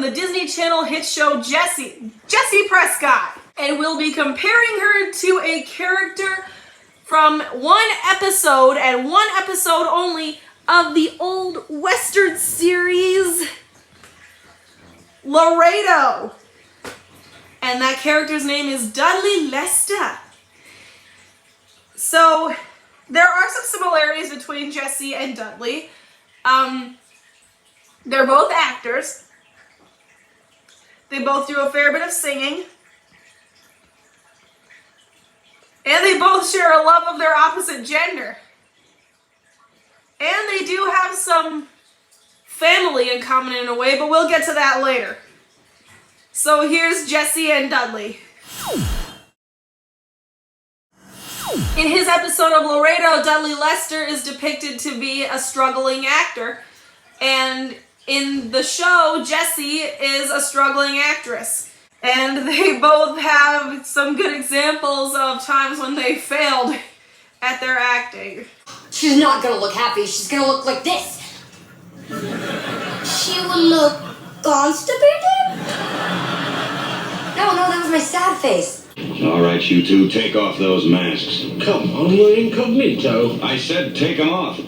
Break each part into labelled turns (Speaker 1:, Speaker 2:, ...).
Speaker 1: the Disney Channel hit show Jessie Prescott. And we'll be comparing her to a character from one episode, and one episode only, of the old Western series, Laredo. And that character's name is Dudley Leicester. So, there are some similarities between Jessie and Dudley. They're both actors. They both do a fair bit of singing. And they both share a love of their opposite gender. And they do have some family in common in a way, but we'll get to that later. So here's Jessie and Dudley. In his episode of Laredo, Dudley Leicester is depicted to be a struggling actor. And in the show, Jessie is a struggling actress. And they both have some good examples of times when they failed at their acting.
Speaker 2: She's not gonna look happy, she's gonna look like this. She will look constipated? No, that was my sad face.
Speaker 3: All right, you two, take off those masks.
Speaker 4: Come on, we're incognito.
Speaker 3: I said take them off.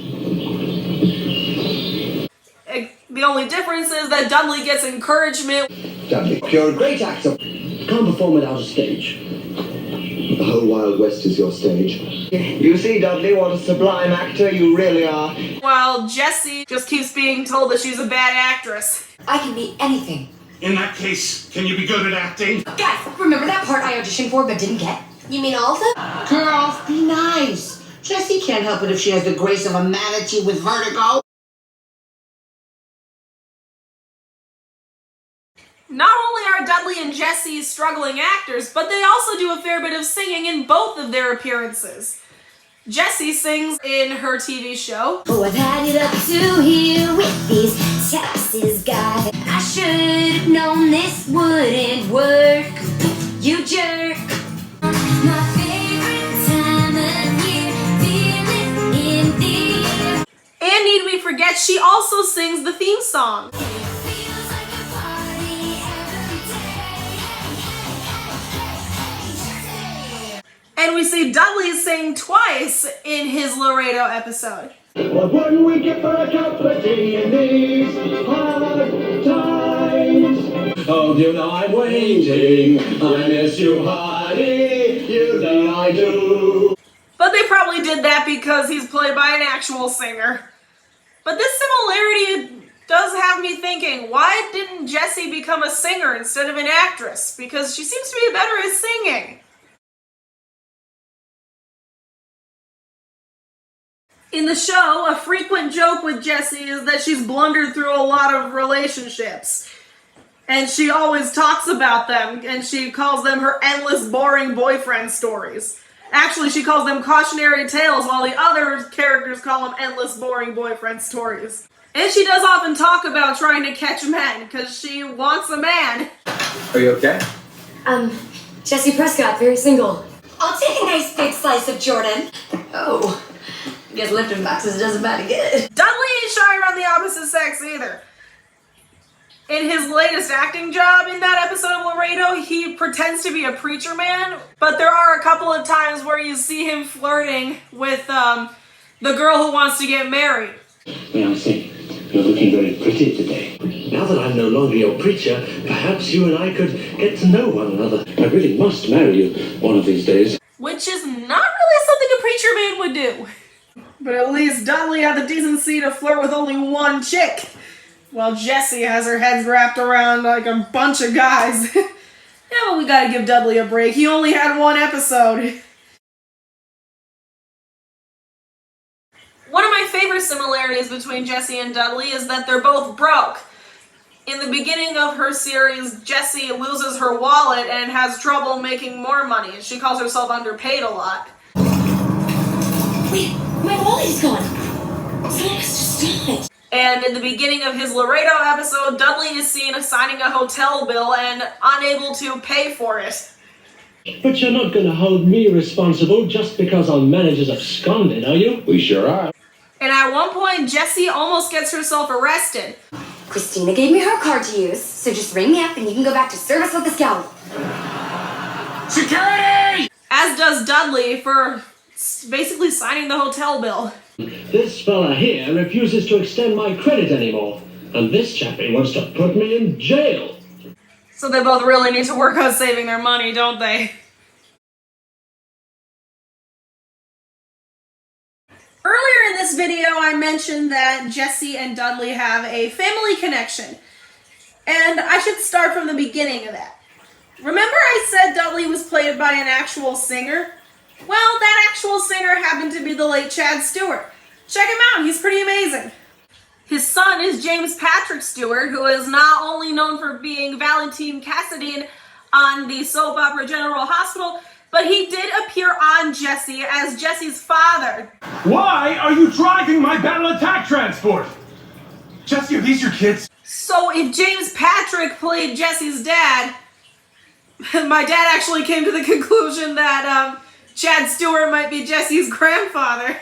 Speaker 1: The only difference is that Dudley gets encouragement.
Speaker 4: Dudley, you're a great actor. You can't perform without a stage.
Speaker 5: The whole Wild West is your stage. You see, Dudley, what a sublime actor you really are.
Speaker 1: While Jessie just keeps being told that she's a bad actress.
Speaker 2: I can be anything.
Speaker 6: In that case, can you be good at acting?
Speaker 2: Guys, remember that part I auditioned for but didn't get? You mean all of them?
Speaker 7: Girls, be nice. Jessie can't help it if she has the grace of a manatee with vertigo.
Speaker 1: Not only are Dudley and Jessie struggling actors, but they also do a fair bit of singing in both of their appearances. Jessie sings in her TV show.
Speaker 2: Oh, I've had it up to here with these Texas guys. I should have known this wouldn't work. You jerk. My favorite time of year, feeling in the air.
Speaker 1: And need we forget, she also sings the theme song. And we see Dudley sing twice in his Laredo episode.
Speaker 4: What wouldn't we get for a cup of tea in these hard times? Oh, you know I'm waiting. I miss you, honey. You know I do.
Speaker 1: But they probably did that because he's played by an actual singer. But this similarity does have me thinking, why didn't Jessie become a singer instead of an actress? Because she seems to be better at singing. In the show, a frequent joke with Jessie is that she's blundered through a lot of relationships. And she always talks about them, and she calls them her endless, boring boyfriend stories. Actually, she calls them cautionary tales, while the other characters call them endless, boring boyfriend stories. And she does often talk about trying to catch men, because she wants a man.
Speaker 5: Are you okay?
Speaker 2: Jessie Prescott, very single. I'll take a nice big slice of Jordan. Oh. I guess lifting boxes doesn't matter good.
Speaker 1: Dudley ain't shy around the opposite sex either. In his latest acting job in that episode of Laredo, he pretends to be a preacher man, but there are a couple of times where you see him flirting with the girl who wants to get married.
Speaker 4: May I say, you're looking very pretty today. Now that I'm no longer your preacher, perhaps you and I could get to know one another. I really must marry you one of these days.
Speaker 1: Which is not really something a preacher man would do. But at least Dudley had the decency to flirt with only one chick, while Jessie has her head wrapped around like a bunch of guys. Yeah, but we gotta give Dudley a break. He only had one episode. One of my favorite similarities between Jessie and Dudley is that they're both broke. In the beginning of her series, Jessie loses her wallet and has trouble making more money. She calls herself underpaid a lot.
Speaker 2: Wait, my wallet is gone. Someone has to steal it.
Speaker 1: And in the beginning of his Laredo episode, Dudley is seen signing a hotel bill and unable to pay for it.
Speaker 4: But you're not going to hold me responsible just because our managers absconded, are you?
Speaker 3: We sure are.
Speaker 1: And at one point, Jessie almost gets herself arrested.
Speaker 2: Christina gave me her card to use, so just ring me up and you can go back to service with the scout.
Speaker 6: Security!
Speaker 1: As does Dudley for basically signing the hotel bill.
Speaker 4: This fella here refuses to extend my credit anymore, and this chappie wants to put me in jail.
Speaker 1: So they both really need to work on saving their money, don't they? Earlier in this video, I mentioned that Jessie and Dudley have a family connection. And I should start from the beginning of that. Remember I said Dudley was played by an actual singer? Well, that actual singer happened to be the late Chad Stewart. Check him out, he's pretty amazing. His son is James Patrick Stewart, who is not only known for being Valentine Cassadine on the soap opera General Hospital, but he did appear on Jessie as Jessie's father.
Speaker 6: Why are you driving my battle attack transport? Jessie, are these your kids?
Speaker 1: So if James Patrick played Jessie's dad, my dad actually came to the conclusion that Chad Stewart might be Jessie's grandfather.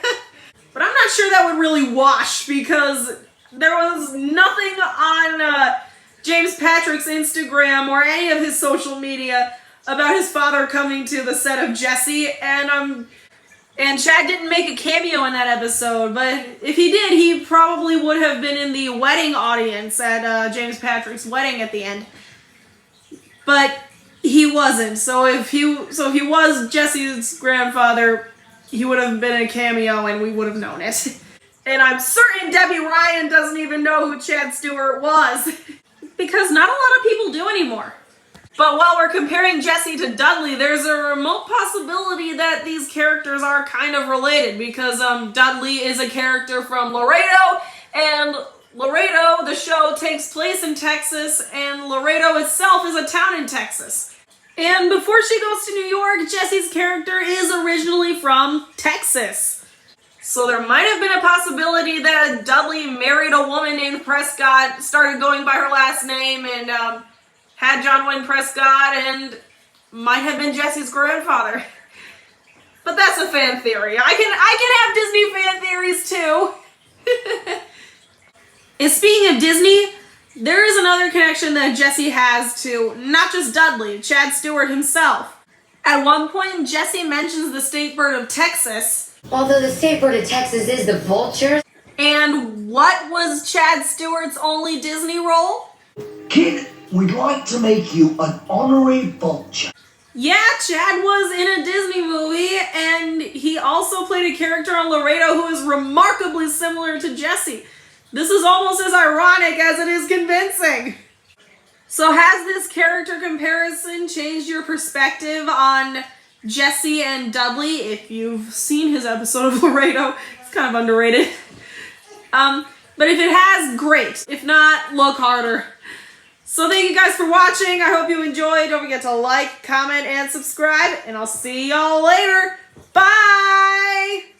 Speaker 1: But I'm not sure that would really wash because there was nothing on James Patrick's Instagram or any of his social media about his father coming to the set of Jessie, and Chad didn't make a cameo in that episode, but if he did, he probably would have been in the wedding audience at James Patrick's wedding at the end. But he wasn't, so if he was Jessie's grandfather, he would have been a cameo and we would have known it. And I'm certain Debbie Ryan doesn't even know who Chad Stewart was, because not a lot of people do anymore. But while we're comparing Jessie to Dudley, there's a remote possibility that these characters are kind of related, because Dudley is a character from Laredo, and Laredo, the show, takes place in Texas, and Laredo itself is a town in Texas. And before she goes to New York, Jessie's character is originally from Texas. So there might have been a possibility that Dudley married a woman named Prescott, started going by her last name, and had John Wayne Prescott, and might have been Jessie's grandfather. But that's a fan theory. I can have Disney fan theories too. And speaking of Disney, there is another connection that Jessie has to not just Dudley, Chad Stewart himself. At one point, Jessie mentions the state bird of Texas.
Speaker 2: Although the state bird of Texas is the vulture.
Speaker 1: And what was Chad Stewart's only Disney role?
Speaker 8: Kid, we'd like to make you an honorary vulture.
Speaker 1: Yeah, Chad was in a Disney movie, and he also played a character on Laredo who is remarkably similar to Jessie. This is almost as ironic as it is convincing. So has this character comparison changed your perspective on Jessie and Dudley? If you've seen his episode of Laredo, it's kind of underrated. But if it has, great. If not, look harder. So thank you guys for watching. I hope you enjoyed. Don't forget to like, comment, and subscribe. And I'll see y'all later. Bye!